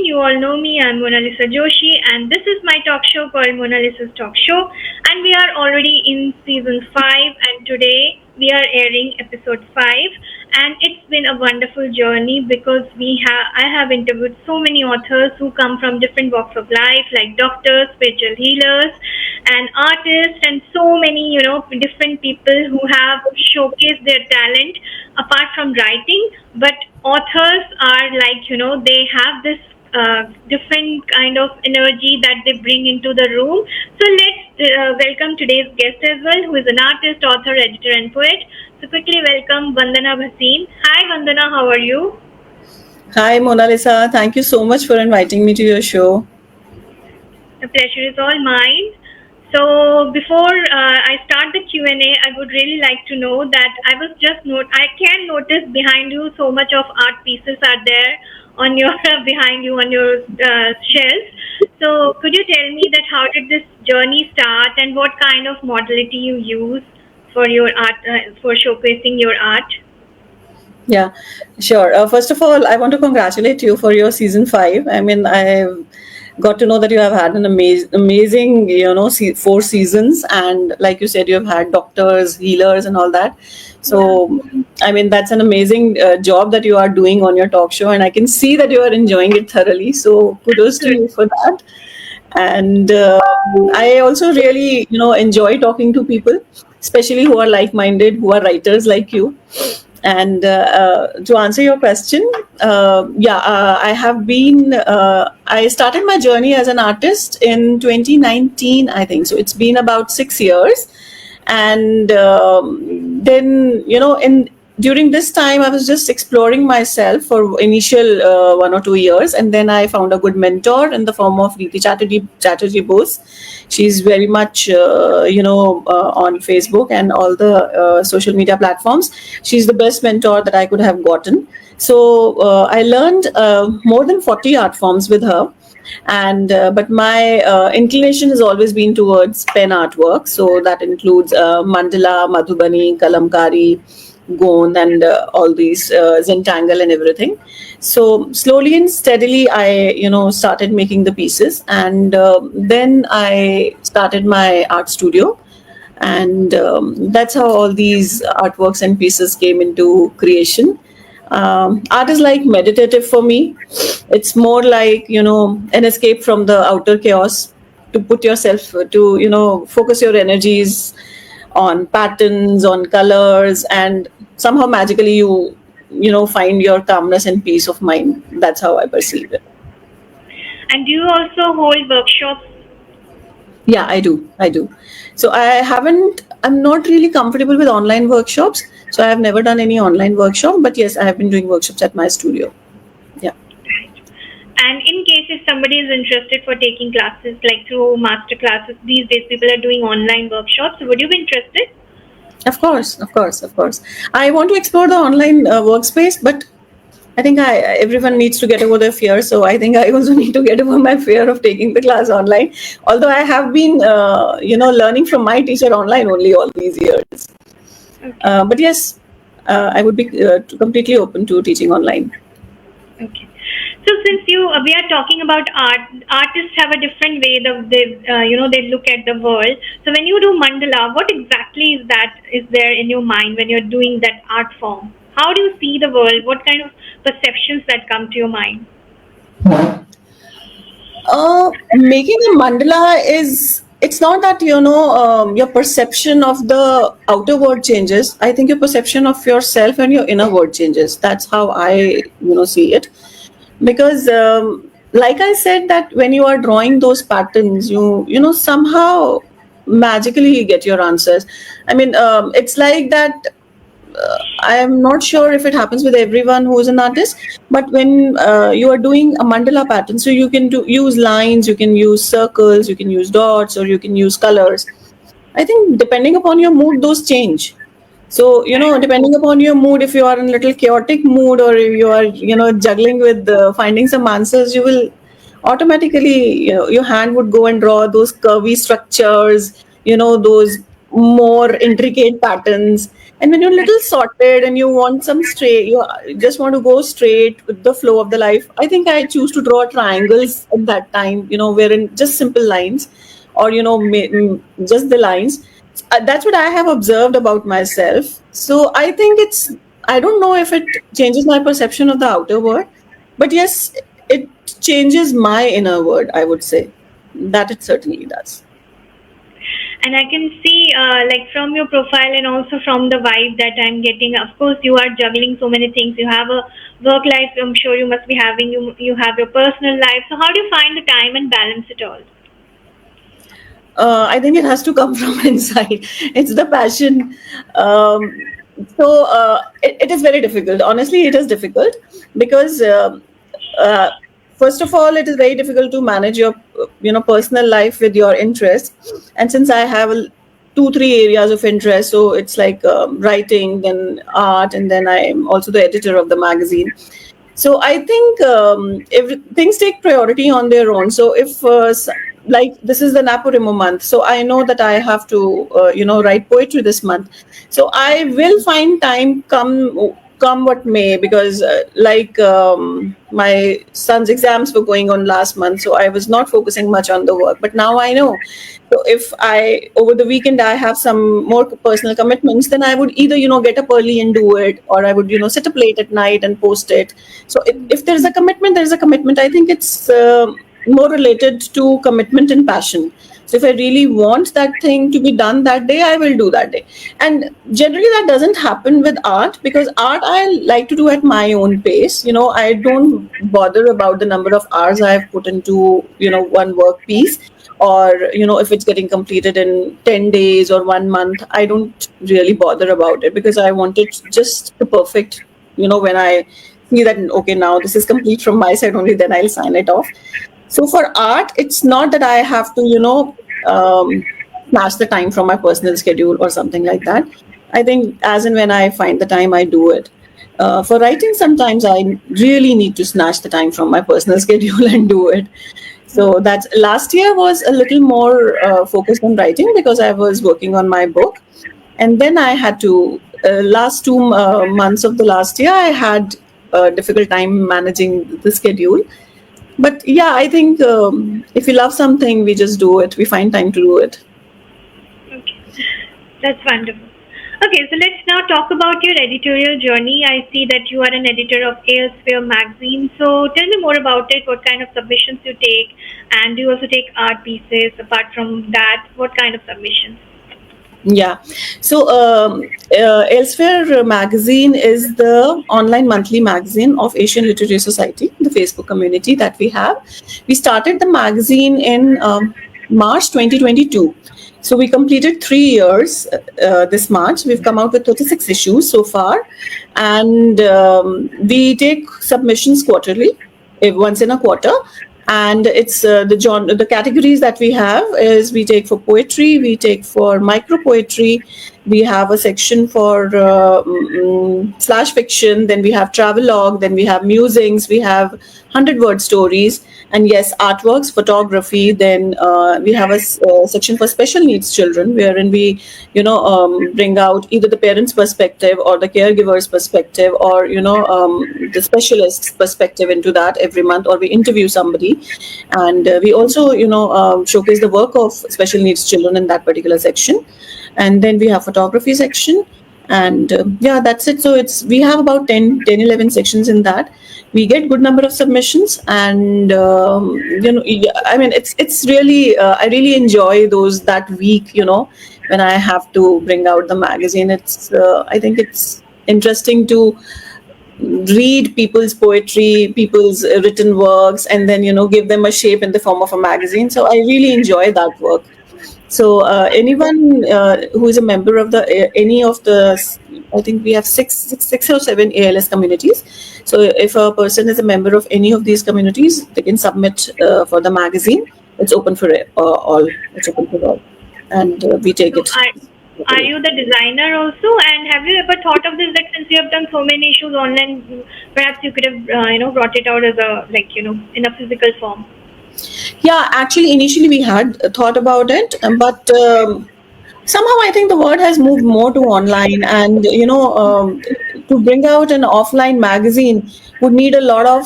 You all know me. I'm Mona Lisa Joshi, and this is my talk show called Mona Lisa's Talk Show. And we are already in season 5, and today we are airing episode 5. And it's been a wonderful journey because I have interviewed so many authors who come from different walks of life, like doctors, spiritual healers, and artists, and so many different people who have showcased their talent apart from writing. But authors are like they have this different kind of energy that they bring into the room. So let's welcome today's guest as well, who is an artist, author, editor, and poet. So quickly welcome Vandana Bhasin. Hi Vandana, how are you? Hi, Mona Lisa. Thank you so much for inviting me to your show. The pleasure is all mine. So before I start the Q&A, I would really like to know that I can notice behind you so much of art pieces are there on your behind you on your shelves. So could you tell me that how did this journey start and what kind of modality you use for your art for showcasing your art? Yeah, sure. First of all, I want to congratulate you for your season 5. I mean, I've got to know that you have had an amazing, 4 seasons. And like you said, you have had doctors, healers, and all that. Yeah. So, I mean, that's an amazing job that you are doing on your talk show. And I can see that you are enjoying it thoroughly. So, kudos to Good. you for that. And I also really, enjoy talking to people, especially who are like-minded, who are writers like you. And to answer your question, I have been. I started my journey as an artist in 2019, I think. So it's been about 6 years, and then in during this time, I was just exploring myself for initial 1 or 2 years, and then I found a good mentor in the form of Riti Chatterjee Bose. She's very much, on Facebook and all the social media platforms. She's the best mentor that I could have gotten. So I learned more than 40 art forms with her. And but my inclination has always been towards pen artwork. So that includes mandala, madhubani, kalamkari, gond, and all these zentangle and everything. So slowly and steadily I started making the pieces, and then I started my art studio, and that's how all these artworks and pieces came into creation. Art is like meditative for me. It's more like an escape from the outer chaos, to put yourself to focus your energies on patterns, on colors, and somehow magically you find your calmness and peace of mind. That's how I perceive it. And do you also hold workshops? Yeah, I do. So I'm not really comfortable with online workshops, so I have never done any online workshop, but yes, I have been doing workshops at my studio. Yeah. And in case if somebody is interested for taking classes like through master classes, these days people are doing online workshops. Would you be interested? Of course, of course, of course. I want to explore the online workspace, but I think everyone needs to get over their fear. So I think I also need to get over my fear of taking the class online. Although I have been, learning from my teacher online only all these years. Okay. But yes, I would be completely open to teaching online. Okay. So since we are talking about art, artists have a different way they look at the world. So when you do mandala, what exactly is there in your mind when you're doing that art form? How do you see the world? What kind of perceptions that come to your mind? Making a mandala is, it's not that your perception of the outer world changes. I think your perception of yourself and your inner world changes. That's how I see it. Because like I said, that when you are drawing those patterns, you somehow magically get your answers. I mean, it's like that. I am not sure if it happens with everyone who is an artist, but when you are doing a mandala pattern, so you can use lines, you can use circles, you can use dots, or you can use colors. I think depending upon your mood, those change. So, depending upon your mood, if you are in a little chaotic mood, or if you are, juggling with finding some answers, you will automatically, your hand would go and draw those curvy structures, those more intricate patterns. And when you're a little sorted and you want some straight, you just want to go straight with the flow of the life. I think I choose to draw triangles at that time, wherein just simple lines, or just the lines. That's what I have observed about myself. So I think I don't know if it changes my perception of the outer world, but yes, it changes my inner world, I would say. That it certainly does. And I can see, like from your profile and also from the vibe that I'm getting. Of course, you are juggling so many things. You have a work life. I'm sure you must be having. You have your personal life. So how do you find the time and balance it all? I think it has to come from inside. It's the passion. It is very difficult. Honestly, it is difficult because uh, first of all, it is very difficult to manage your personal life with your interests. And since I have two three areas of interest, so it's like writing, then art, and then I'm also the editor of the magazine. So I think if things take priority on their own. So if like this is the Naporimo month, so I know that I have to write poetry this month. So I will find time come what may, because my son's exams were going on last month, so I was not focusing much on the work. But now I know. So if I over the weekend I have some more personal commitments, then I would either get up early and do it, or I would sit up late at night and post it. So if there is a commitment, there is a commitment. I think it's more related to commitment and passion. So if I really want that thing to be done that day, I will do that day. And generally that doesn't happen with art, because art I like to do at my own pace. I don't bother about the number of hours I've put into one work piece, or if it's getting completed in 10 days or 1 month. I don't really bother about it, because I want it just the perfect, when I see that okay, now this is complete from my side, only then I'll sign it off. So for art, it's not that I have to smash the time from my personal schedule or something like that. I think as and when I find the time, I do it. For writing, sometimes I really need to snatch the time from my personal schedule and do it. So that's last year was a little more focused on writing, because I was working on my book. And then I had to, last 2 months of the last year, I had a difficult time managing the schedule. But yeah, I think if we love something, we just do it. We find time to do it. Okay, that's wonderful. Okay, so let's now talk about your editorial journey. I see that you are an editor of Elsewhere magazine. So tell me more about it. What kind of submissions you take, and do you also take art pieces? Apart from that, what kind of submissions? Yeah. So, Elsewhere magazine is the online monthly magazine of Asian Literature Society, the Facebook community that we have. We started the magazine in March 2022. So, we completed 3 years this March. We've come out with 36 issues so far. And we take submissions quarterly, once in a quarter. And it's the categories that we have is we take for poetry, we take for micro poetry, we have a section for slash fiction, then we have travelogue, then we have musings, we have 100-word stories, and yes, artworks, photography. Then we have a section for special needs children, wherein we bring out either the parents perspective or the caregiver's perspective, or the specialist's perspective into that every month, or we interview somebody. And we also showcase the work of special needs children in that particular section. And then we have photography section. And yeah, that's it. So we have about 11 sections in that. We get good number of submissions. And yeah, I mean, it's really I really enjoy that week, when I have to bring out the magazine. I think it's interesting to read people's poetry, people's written works, and then give them a shape in the form of a magazine. So I really enjoy that work. So anyone who is a member of any of the, I think we have six or seven ALS communities. So if a person is a member of any of these communities, they can submit for the magazine. It's open for all. It's open for all, and we take So it. are you the designer also? And have you ever thought of this, that since you have done so many issues online, perhaps you could have brought it out as a, like, in a physical form? Yeah, actually, initially we had thought about it, but Somehow I think the world has moved more to online, and to bring out an offline magazine would need a lot of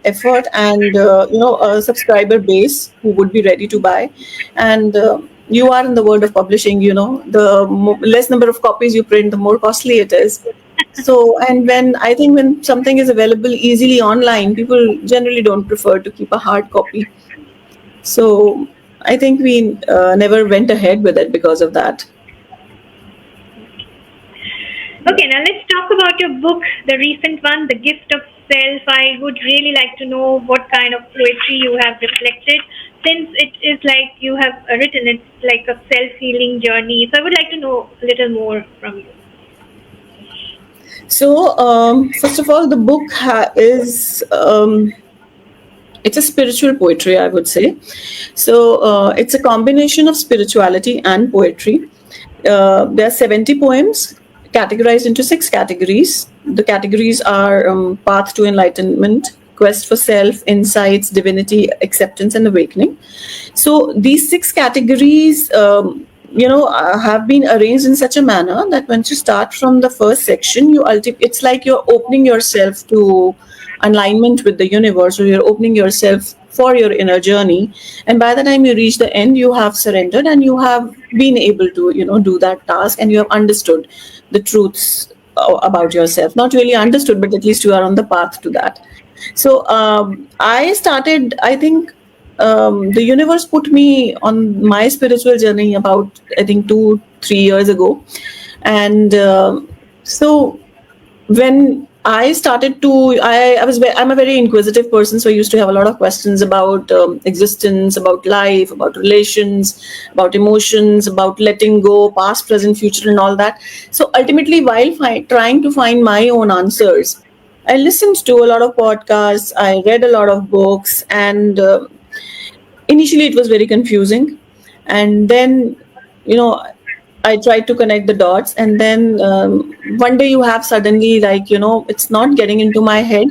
effort, and a subscriber base who would be ready to buy. And you are in the world of publishing. The less number of copies you print, the more costly it is. So, and when I think when something is available easily online, people generally don't prefer to keep a hard copy. So I think we never went ahead with it because of that. Okay, now let's talk about your book, the recent one, The Gift of Self. I would really like to know what kind of poetry you have reflected, since it is like you have written it's like a self healing journey. So I would like to know a little more from you. So, first of all, the book is it's a spiritual poetry, I would say. So, it's a combination of spirituality and poetry. There are 70 poems categorized into six categories. The categories are Path to Enlightenment, Quest for Self, Insights, Divinity, Acceptance, and Awakening. So these six categories, have been arranged in such a manner that once you start from the first section, it's like you're opening yourself to alignment with the universe, or you're opening yourself for your inner journey. And by the time you reach the end, you have surrendered, and you have been able to, do that task, and you have understood the truths about yourself. Not really understood, but at least you are on the path to that. So I started, I think, the universe put me on my spiritual journey about, I think, 2 3 years ago. And so when I started to, I'm a very inquisitive person, so I used to have a lot of questions about existence, about life, about relations, about emotions, about letting go, past, present, future, and all that. So ultimately, while trying to find my own answers, I listened to a lot of podcasts, I read a lot of books, and initially it was very confusing. And then, you know, I tried to connect the dots, and then one day you have suddenly, like, it's not getting into my head.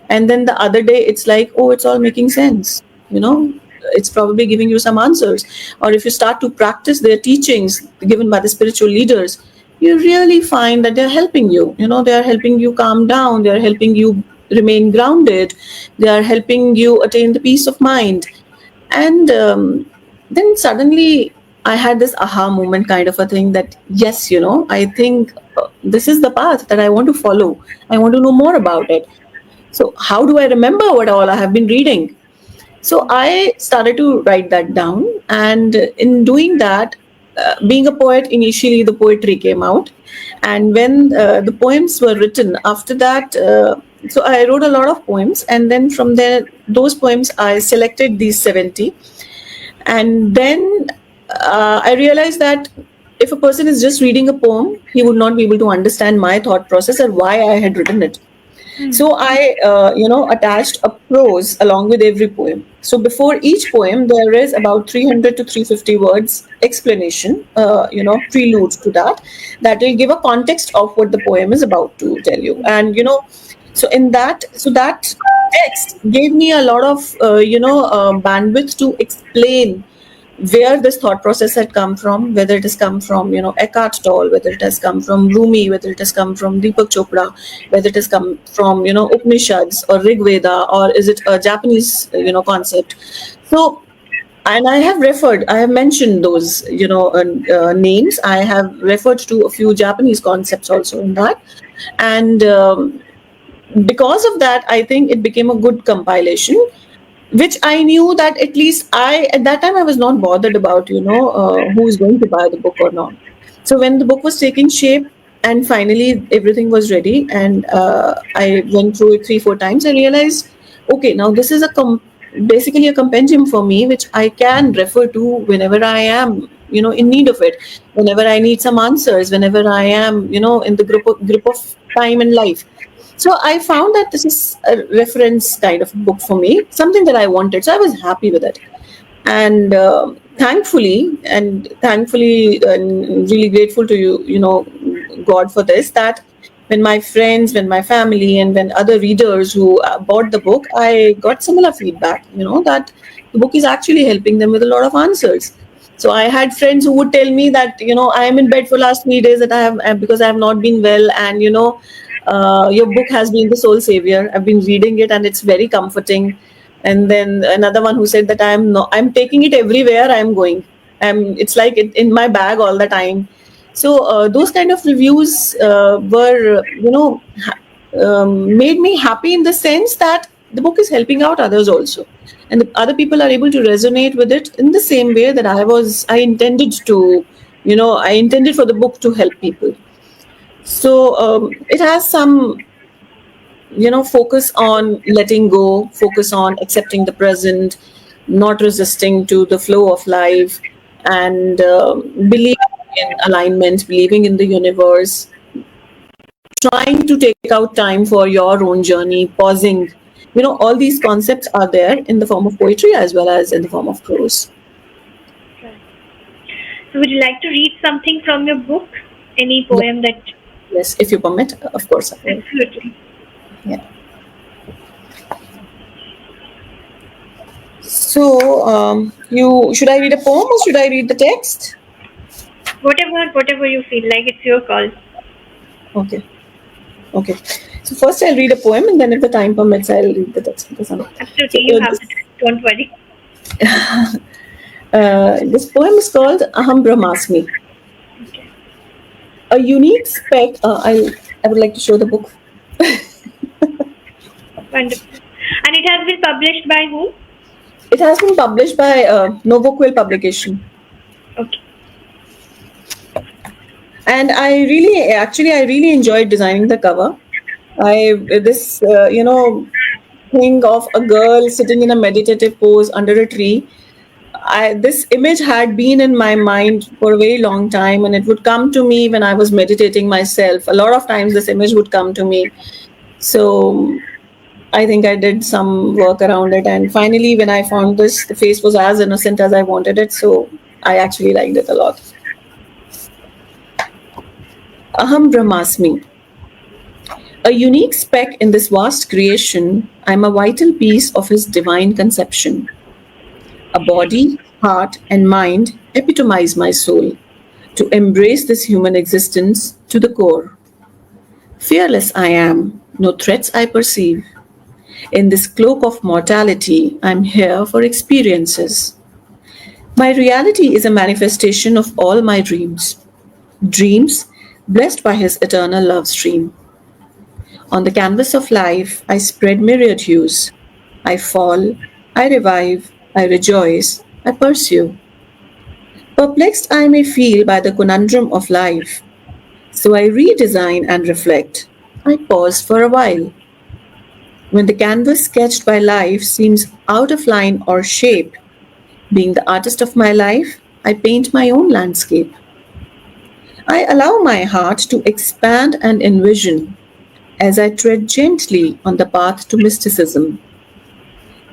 And then the other day it's like, oh, it's all making sense. It's probably giving you some answers. Or if you start to practice their teachings given by the spiritual leaders, you really find that they're helping you. They are helping you calm down, they are helping you remain grounded, they are helping you attain the peace of mind. And then suddenly I had this aha moment kind of a thing, that yes, I think this is the path that I want to follow. I want to know more about it. So how do I remember what all I have been reading? So I started to write that down. And in doing that, being a poet, initially the poetry came out. And when the poems were written after that, so I wrote a lot of poems. And then from there, those poems, I selected these 70. And then I realized that if a person is just reading a poem, he would not be able to understand my thought process or why I had written it. So I, attached a prose along with every poem. So before each poem, there is about 300 to 350 words explanation, prelude to that, that will give a context of what the poem is about to tell you. And, so that text gave me a lot of, bandwidth to explain where this thought process had come from, whether it has come from, Eckhart Tolle, whether it has come from Rumi, whether it has come from Deepak Chopra, whether it has come from, Upanishads or Rig Veda, or is it a Japanese, concept. So, and I have mentioned those, names. I have referred to a few Japanese concepts also in that. And because of that, I think it became a good compilation, which I knew that at least at that time, I was not bothered about, who is going to buy the book or not. So when the book was taking shape and finally everything was ready, and I went through it 3 4 times, I realized, okay, now this is basically a compendium for me, which I can refer to whenever I am, in need of it, whenever I need some answers, whenever I am, in the grip of time in life. So I found that this is a reference kind of book for me, something that I wanted. So I was happy with it. And thankfully, and really grateful to you, God, for this, that when my family, and when other readers who bought the book, I got similar feedback, that the book is actually helping them with a lot of answers. So I had friends who would tell me that, I am in bed for last 3 days, that I have because I have not been well, and your book has been the soul savior. I've been reading it and it's very comforting. And then another one who said that I'm taking it everywhere I'm going. It's like in my bag all the time. So those kind of reviews were, made me happy in the sense that the book is helping out others also, and the other people are able to resonate with it in the same way that I intended to, I intended for the book to help people. So it has some, focus on letting go, focus on accepting the present, not resisting to the flow of life, and believing in alignment, believing in the universe, trying to take out time for your own journey, pausing. All these concepts are there in the form of poetry as well as in the form of prose. Right. So, would you like to read something from your book? Any Yeah. poem that? Yes, if you permit, of course I will. Absolutely. Yeah. So, you should I read a poem or should I read the text? Whatever you feel like, it's your call. Okay. Okay. So first I'll read a poem, and then if the time permits, I'll read the text. So Absolutely, you have the time. Don't worry. this poem is called Aham Brahmasmi. Okay. A unique spec. I would like to show the book. Wonderful. And it has been published by whom? It has been published by Novoquill Publication. Okay. And I really enjoyed designing the cover. This thing of a girl sitting in a meditative pose under a tree. This image had been in my mind for a very long time, and it would come to me when I was meditating myself. A lot of times, this image would come to me. So I think I did some work around it, and finally, when I found this, the face was as innocent as I wanted it. So I actually liked it a lot. Aham Brahmasmi. A unique speck in this vast creation, I am a vital piece of his divine conception. A body, heart, and mind epitomize my soul to embrace this human existence to the core. Fearless I am, no threats I perceive. In this cloak of mortality, I'm here for experiences. My reality is a manifestation of all my dreams. Dreams blessed by his eternal love stream. On the canvas of life, I spread myriad hues. I fall, I revive, I rejoice, I pursue. Perplexed I may feel by the conundrum of life, so I redesign and reflect. I pause for a while. When the canvas sketched by life seems out of line or shape, being the artist of my life, I paint my own landscape. I allow my heart to expand and envision as I tread gently on the path to mysticism.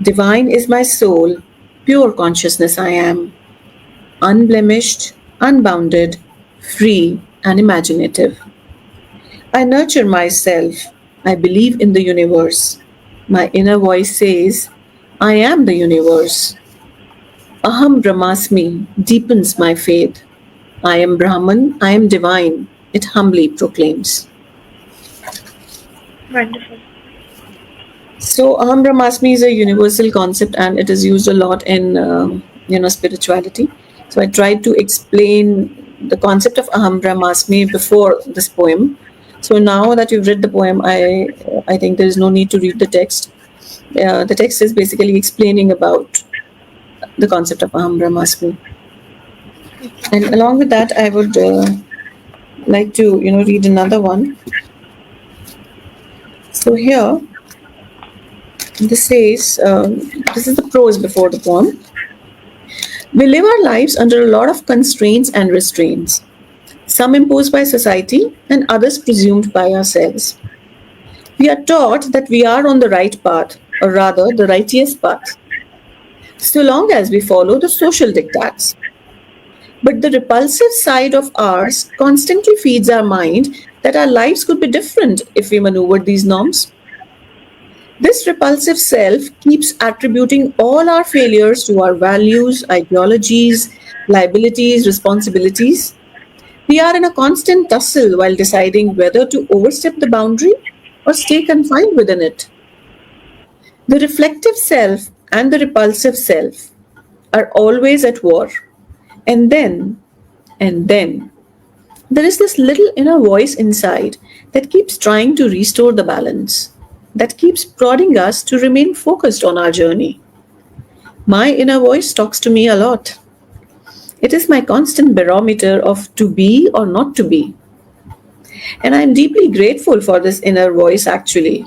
Divine is my soul, pure consciousness I am, unblemished, unbounded, free, and imaginative. I nurture myself. I believe in the universe. My inner voice says, I am the universe. Aham Brahmasmi deepens my faith. I am Brahman, I am divine, it humbly proclaims. Wonderful. So Aham Brahmasmi is a universal concept, and it is used a lot in spirituality. So I tried to explain the concept of Aham Brahmasmi before this poem. So now that you've read the poem, I think there is no need to read the text. The text is basically explaining about the concept of Aham Brahmasmi. And along with that, I would like to read another one. So here, this says, this is the prose before the poem. We live our lives under a lot of constraints and restraints, some imposed by society and others presumed by ourselves. We are taught that we are on the right path, or rather, the righteous path, so long as we follow the social diktats. But the repulsive side of ours constantly feeds our mind that our lives could be different if we maneuvered these norms. This repulsive self keeps attributing all our failures to our values, ideologies, liabilities, responsibilities. We are in a constant tussle while deciding whether to overstep the boundary or stay confined within it. The reflective self and the repulsive self are always at war. And then, there is this little inner voice inside that keeps trying to restore the balance, that keeps prodding us to remain focused on our journey. My inner voice talks to me a lot. It is my constant barometer of to be or not to be. And I'm deeply grateful for this inner voice actually.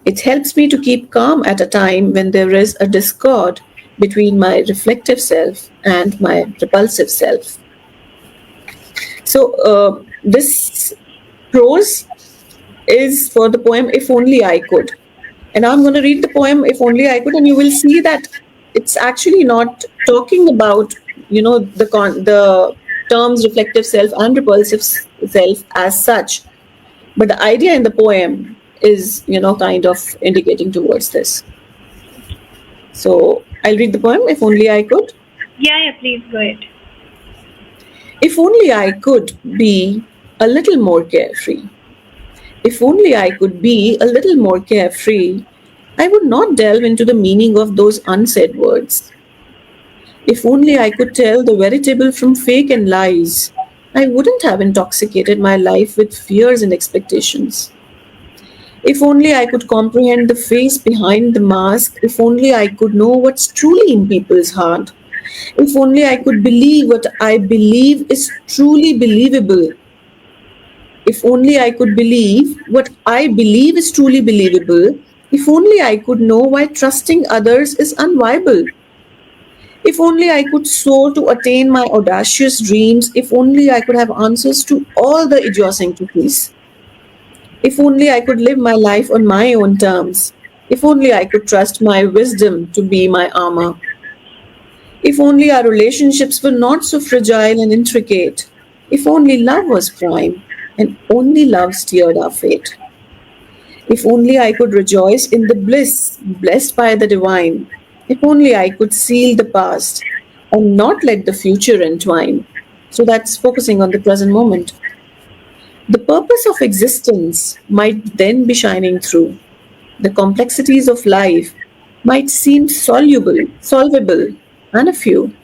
It helps me to keep calm at a time when there is a discord between my reflective self and my repulsive self. So, this prose is for the poem If Only I Could. And I'm going to read the poem If Only I Could, and you will see that it's actually not talking about, the terms reflective self and repulsive self as such. But the idea in the poem is, kind of indicating towards this. So I'll read the poem If Only I Could. Yeah, yeah, please go ahead. If only I could be a little more carefree. If only I could be a little more carefree, I would not delve into the meaning of those unsaid words. If only I could tell the veritable from fake and lies, I wouldn't have intoxicated my life with fears and expectations. If only I could comprehend the face behind the mask, if only I could know what's truly in people's heart, if only I could believe what I believe is truly believable. If only I could believe what I believe is truly believable. If only I could know why trusting others is unviable. If only I could soar to attain my audacious dreams. If only I could have answers to all the idiosyncrasies. If only I could live my life on my own terms. If only I could trust my wisdom to be my armor. If only our relationships were not so fragile and intricate. If only love was prime, and only love steered our fate. If only I could rejoice in the bliss blessed by the divine. If only I could seal the past and not let the future entwine. So that's focusing on the present moment. The purpose of existence might then be shining through. The complexities of life might seem solvable, and a few.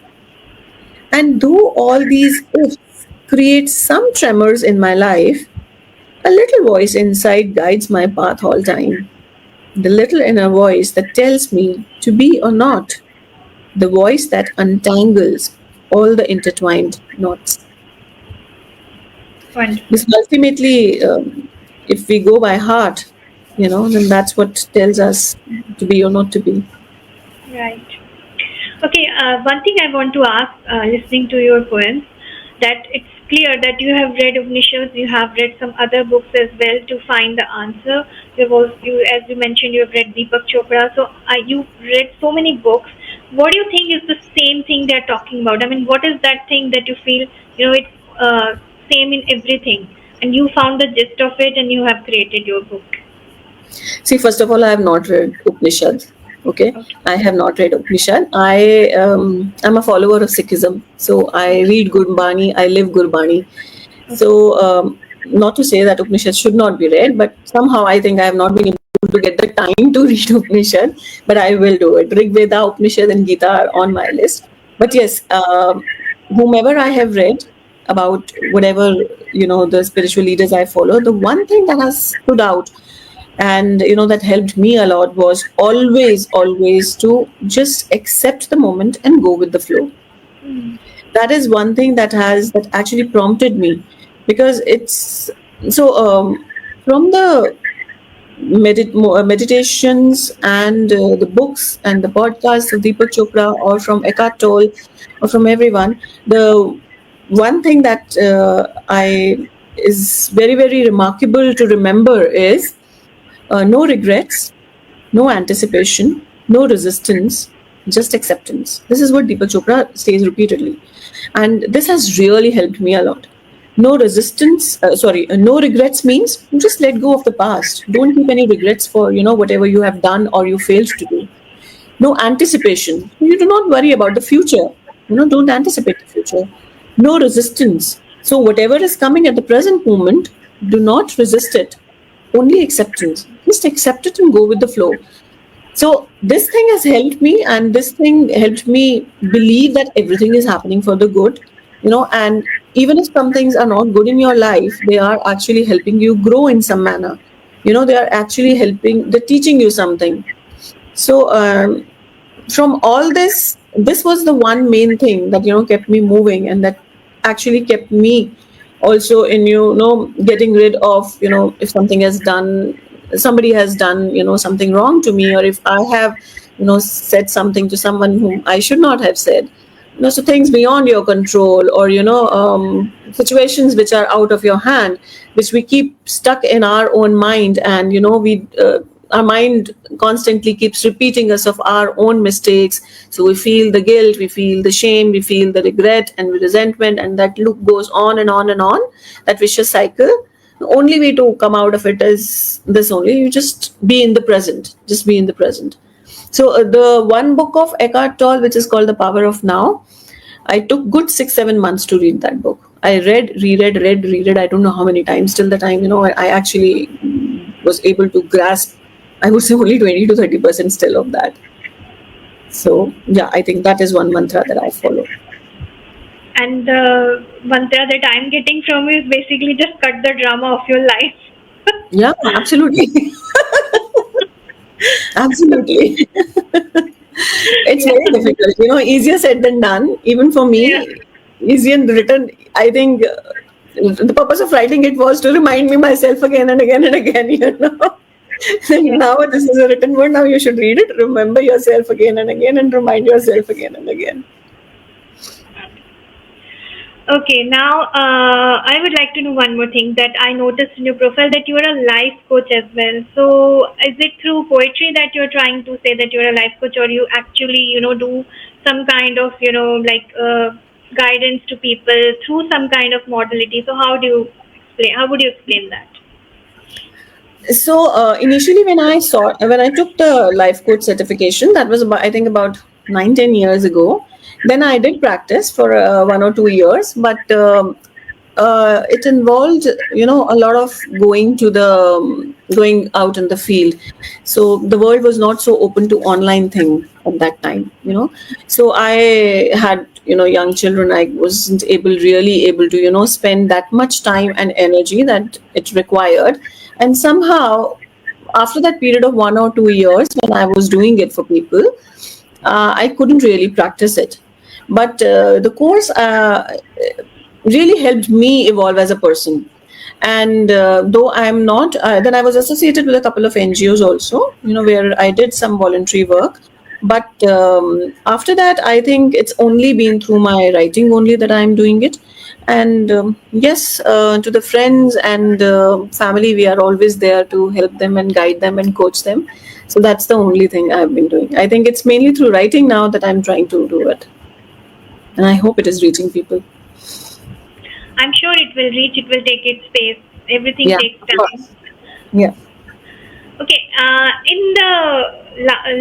And though all these ifs create some tremors in my life, a little voice inside guides my path all time. The little inner voice that tells me to be or not. The voice that untangles all the intertwined knots. Wonderful. This ultimately, if we go by heart, then that's what tells us to be or not to be. Right. Okay, one thing I want to ask, listening to your poems, that it's clear that you have read Upanishads, you have read some other books as well to find the answer. As you mentioned, you have read Deepak Chopra. So you read so many books. What do you think is the same thing they're talking about? I mean, what is that thing that you feel, it's same in everything, and you found the gist of it, and you have created your book? See, first of all, I have not read Upanishads. Okay, Okay. I have not read Upanishad. I'm a follower of Sikhism, so I read Gurbani. I live Gurbani. So, not to say that Upanishad should not be read, but somehow I think I have not been able to get the time to read Upanishad. But I will do it. Rig Veda, Upanishad, and Gita are on my list. But yes, whomever I have read about whatever the spiritual leaders I follow, the one thing that has stood out and that helped me a lot was always to just accept the moment and go with the flow. Mm. That is one thing that actually prompted me, because it's so from the meditations and the books and the podcasts of Deepak Chopra or from Eckhart Tolle or from everyone, the one thing that I is very, very remarkable to remember is no regrets, no anticipation, no resistance, just acceptance. This is what Deepak Chopra says repeatedly. And this has really helped me a lot. No resistance, no regrets means just let go of the past. Don't keep any regrets for, whatever you have done or you failed to do. No anticipation. You do not worry about the future. Don't anticipate the future. No resistance. So whatever is coming at the present moment, do not resist it. Only acceptance. Just accept it and go with the flow. So this thing has helped me, and this thing helped me believe that everything is happening for the good, and even if some things are not good in your life, they are actually helping you grow in some manner. They are actually helping, they're teaching you something. So from all this was the one main thing that kept me moving, and that actually kept me also in getting rid of, if somebody has done something wrong to me, or if I have said something to someone whom I should not have said. So things beyond your control, or situations which are out of your hand, which we keep stuck in our own mind, and we our mind constantly keeps repeating us of our own mistakes. So we feel the guilt, we feel the shame, we feel the regret and resentment, and that loop goes on and on and on, that vicious cycle. The only way to come out of it is this only: you just be in the present, just be in the present. So the one book of Eckhart Tolle, which is called The Power of Now, I took good 6-7 months to read that book. I reread. I don't know how many times till the time I actually was able to grasp. I would say only 20 to 30% still of that. So yeah, I think that is one mantra that I follow. And the mantra that I'm getting from you is basically just cut the drama of your life. Yeah, absolutely, absolutely. It's very Yeah. difficult, easier said than done. Even for Yeah. me, easier written. I think the purpose of writing it was to remind me myself again and again and again. Yeah. Now this is a written word. Now you should read it, remember yourself again and again, and remind yourself again and again. Okay, now I would like to know one more thing that I noticed in your profile, that you are a life coach as well. So, is it through poetry that you're trying to say that you're a life coach, or you actually, do some kind of, like guidance to people through some kind of modality? So, how do you explain? How would you explain that? So initially, when I took the life coach certification, that was about, I think, about 9-10 years ago. Then I did practice for 1 or 2 years, but it involved a lot of going out in the field. So the world was not so open to online thing at that time. So I had young children. I wasn't really able to spend that much time and energy that it required. And somehow, after that period of 1 or 2 years, when I was doing it for people, I couldn't really practice it. But the course really helped me evolve as a person. And though I'm not, then I was associated with a couple of NGOs also, where I did some voluntary work. But after that, I think it's only been through my writing only that I'm doing it. And yes, to the friends and family, we are always there to help them and guide them and coach them. So that's the only thing I've been doing. I think it's mainly through writing now that I'm trying to do it. And I hope it is reaching people. I'm sure it will reach. It will take its space. Everything Yeah, takes of time. course. Yeah. Okay, in the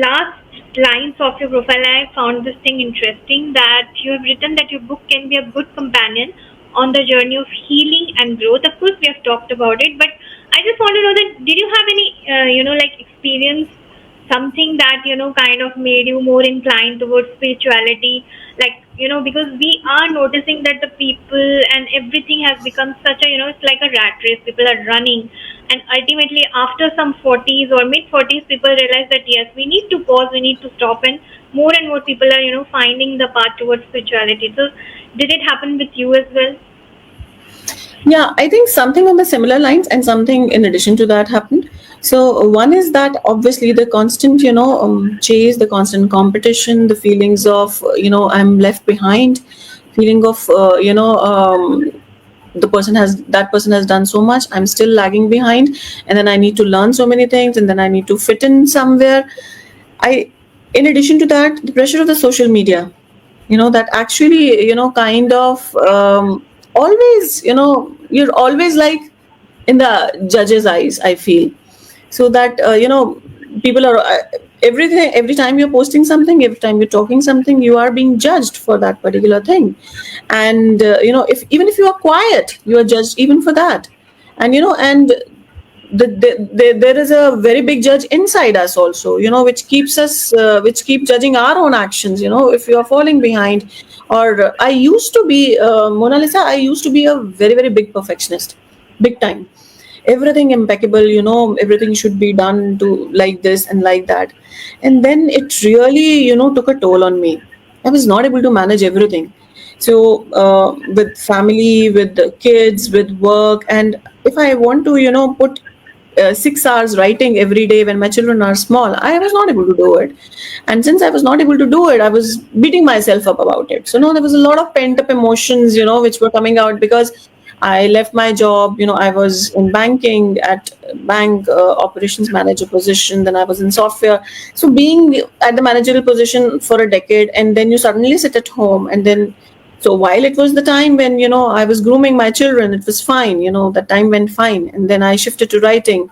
last lines of your profile, I found this thing interesting, that you have written that your book can be a good companion on the journey of healing and growth. Of course, we have talked about it, but I just want to know that, did you have any, like experience, something that kind of made you more inclined towards spirituality, like because we are noticing that the people and everything has become such a, it's like a rat race. People are running, and ultimately after some 40s or mid 40s, people realize that yes, we need to pause, we need to stop, and more people are finding the path towards spirituality. So did it happen with you as well? Yeah, I think something on the similar lines and something in addition to that happened. So one is that obviously the constant, chase, the constant competition, the feelings of, I'm left behind, feeling of, that person has done so much, I'm still lagging behind, and then I need to learn so many things, and then I need to fit in somewhere. I, in addition to that, the pressure of the social media, that actually, kind of always, you're always like in the judge's eyes, I feel. So that people are everything, every time you're posting something, every time you're talking something, you are being judged for that particular thing. And if even if you are quiet, you are judged even for that. And there is a very big judge inside us also, which keeps us, which keep judging our own actions, if you are falling behind. Or I used to be, Mona Lisa, I used to be a very, very big perfectionist, big time. Everything impeccable, everything should be done to like this and like that. And then it really, took a toll on me. I was not able to manage everything. So with family, with the kids, with work, and if I want to, put 6 hours writing every day when my children are small, I was not able to do it. And since I was not able to do it, I was beating myself up about it. So no, there was a lot of pent up emotions, which were coming out because I left my job. I was in banking at bank, operations manager position. Then I was in software. So being at the managerial position for a decade, and then you suddenly sit at home, and then so while it was the time when, I was grooming my children, it was fine. That time went fine, and then I shifted to writing.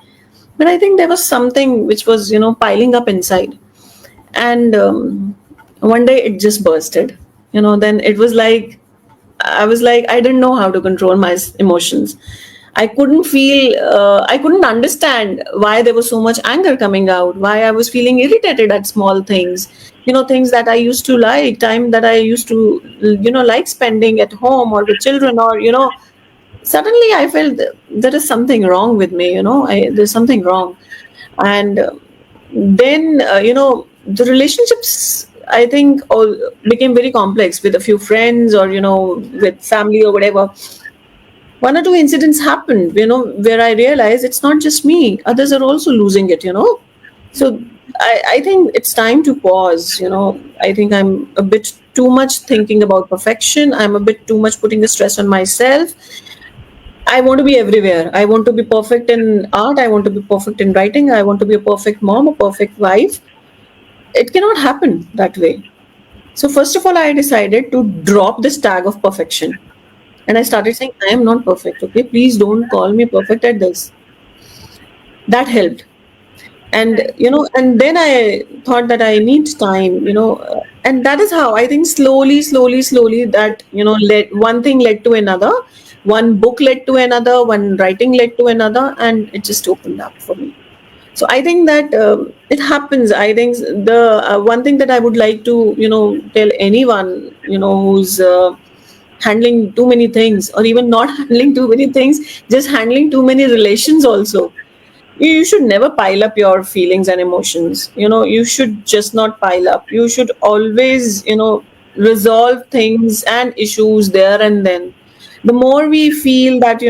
But I think there was something which was, piling up inside, and one day it just bursted. Then it was like I was like, I didn't know how to control my emotions. I couldn't feel, I couldn't understand why there was so much anger coming out, why I was feeling irritated at small things, things that I used to like, time that I used to, like spending at home or with children, or, suddenly I felt there is something wrong with me, there's something wrong. And then, the relationships, I think, all became very complex with a few friends, or, with family or whatever. One or two incidents happened, where I realized it's not just me, others are also losing it, So I think it's time to pause. I think I'm a bit too much thinking about perfection. I'm a bit too much putting the stress on myself. I want to be everywhere. I want to be perfect in art. I want to be perfect in writing. I want to be a perfect mom, a perfect wife. It cannot happen that way. So, first of all, I decided to drop this tag of perfection. And I started saying, I am not perfect. Okay. Please don't call me perfect at this. That helped. And, Right. and then I thought that I need time, and that is how I think slowly that, led one thing led to another, one book led to another, one writing led to another, and it just opened up for me. So I think that it happens. I think the one thing that I would like to, tell anyone, who's handling too many things, or even not handling too many things, just handling too many relations also. You should never pile up your feelings and emotions. You should just not pile up. You should always, resolve things and issues there and then. The more we feel that,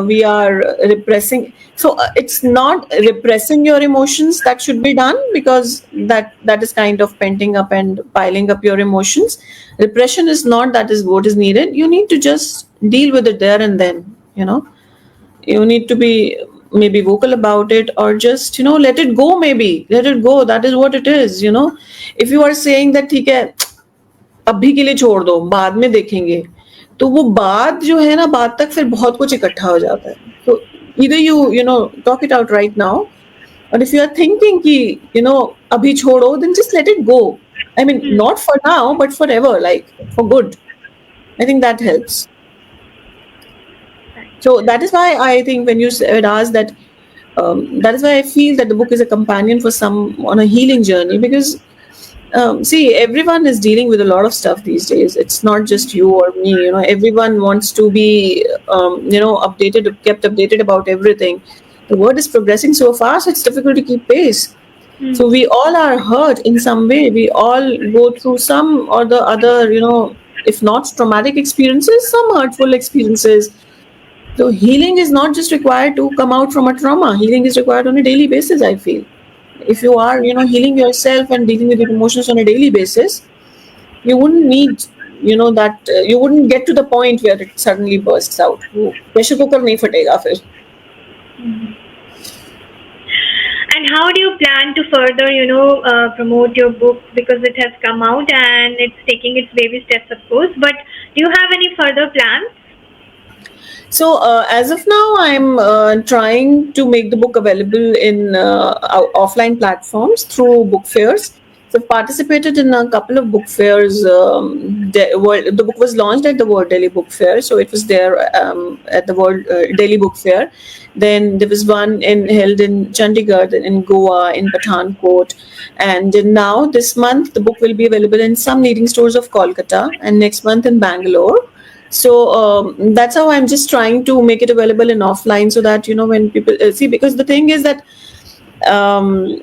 we are repressing, so it's not repressing your emotions that should be done, because that is kind of penting up and piling up your emotions. Repression is not, that is what is needed. You need to just deal with it there and then. You need to be maybe vocal about it, or just, let it go. Maybe let it go. That is what it is. If you are saying that ठीक है, अभी के लिए छोड़ दो, बाद में देखेंगे, तो वो बाद जो है ना, बाद तक फिर बहुत कुछ इकट्ठा हो जाता है. So either you talk it out right now, or if you are thinking कि अभी छोड़ो, then just let it go. I mean, Hmm. not for now, but forever, like for good. I think that helps. Right. So that is why I think when you said asked that, that is why I feel that the book is a companion for some on a healing journey, because see, everyone is dealing with a lot of stuff these days. It's not just you or me. Everyone wants to be updated, kept updated about everything. The world is progressing so fast; it's difficult to keep pace. Hmm. So we all are hurt in some way. We all go through some or the other, if not traumatic experiences, some hurtful experiences. So healing is not just required to come out from a trauma. Healing is required on a daily basis, I feel. If you are, healing yourself and dealing with your emotions on a daily basis, you wouldn't need, that you wouldn't get to the point where it suddenly bursts out. वो pressure cooker नहीं फटेगा फिर. And how do you plan to further, promote your book, because it has come out and it's taking its baby steps, of course. But do you have any further plans? So, as of now, I'm trying to make the book available in offline platforms through book fairs. So, I've participated in a couple of book fairs. The book was launched at the World Delhi Book Fair, so it was there at the World Delhi Book Fair. Then there was one held in Chandigarh, in Goa, in Pathankot, and now this month the book will be available in some leading stores of Kolkata, and next month in Bangalore. So that's how I'm just trying to make it available in offline, so that when people see, because the thing is that um,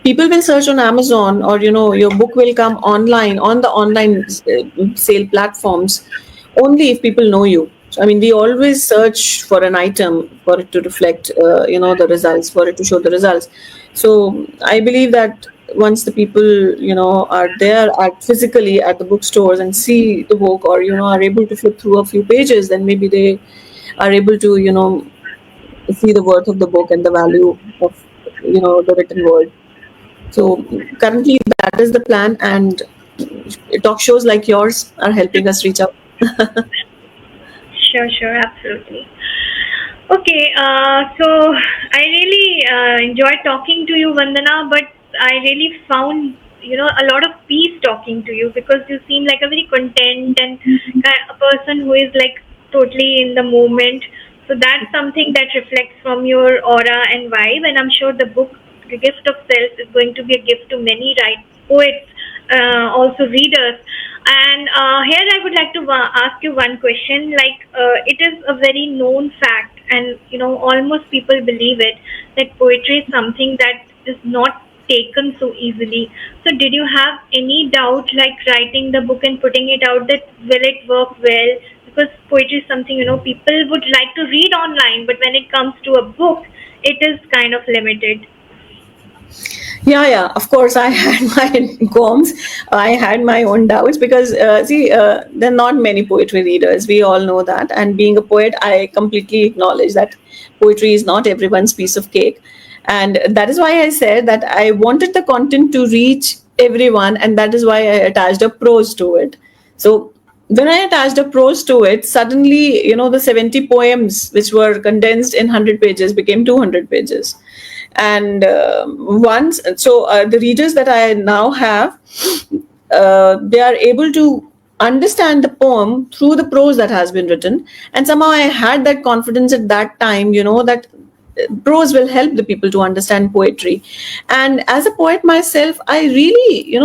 people will search on Amazon, or your book will come online on the online sale platforms only if people know you. So, I mean, we always search for an item for it to reflect, the results, for it to show the results. So I believe that once the people, are there at physically at the bookstores and see the book, or are able to flip through a few pages, then maybe they are able to, see the worth of the book and the value of, the written word. So currently, that is the plan, and talk shows like yours are helping us reach out. Sure, sure, absolutely. Okay, so I really enjoyed talking to you, Vandana, but I really found a lot of peace talking to you, because you seem like a very content and a person who is like totally in the moment. So that's something that reflects from your aura and vibe, and I'm sure the book, The Gift of Self, is going to be a gift to many poets, also readers. And here I would like to ask you one question. Like, it is a very known fact, and almost people believe it, that poetry is something that is not taken so easily. So, did you have any doubt, like writing the book and putting it out, that will it work well? Because poetry is something people would like to read online, but when it comes to a book, it is kind of limited. Yeah, yeah, of course. I had my qualms. I had my own doubts because, see, there are not many poetry readers. We all know that. And being a poet, I completely acknowledge that poetry is not everyone's piece of cake. And that is why I said that I wanted the content to reach everyone. And that is why I attached a prose to it. So when I attached a prose to it, suddenly, the 70 poems, which were condensed in 100 pages, became 200 pages. And once, so the readers that I now have, they are able to understand the poem through the prose that has been written. And somehow I had that confidence at that time, that prose will help the people to understand poetry. And as a poet myself, I really,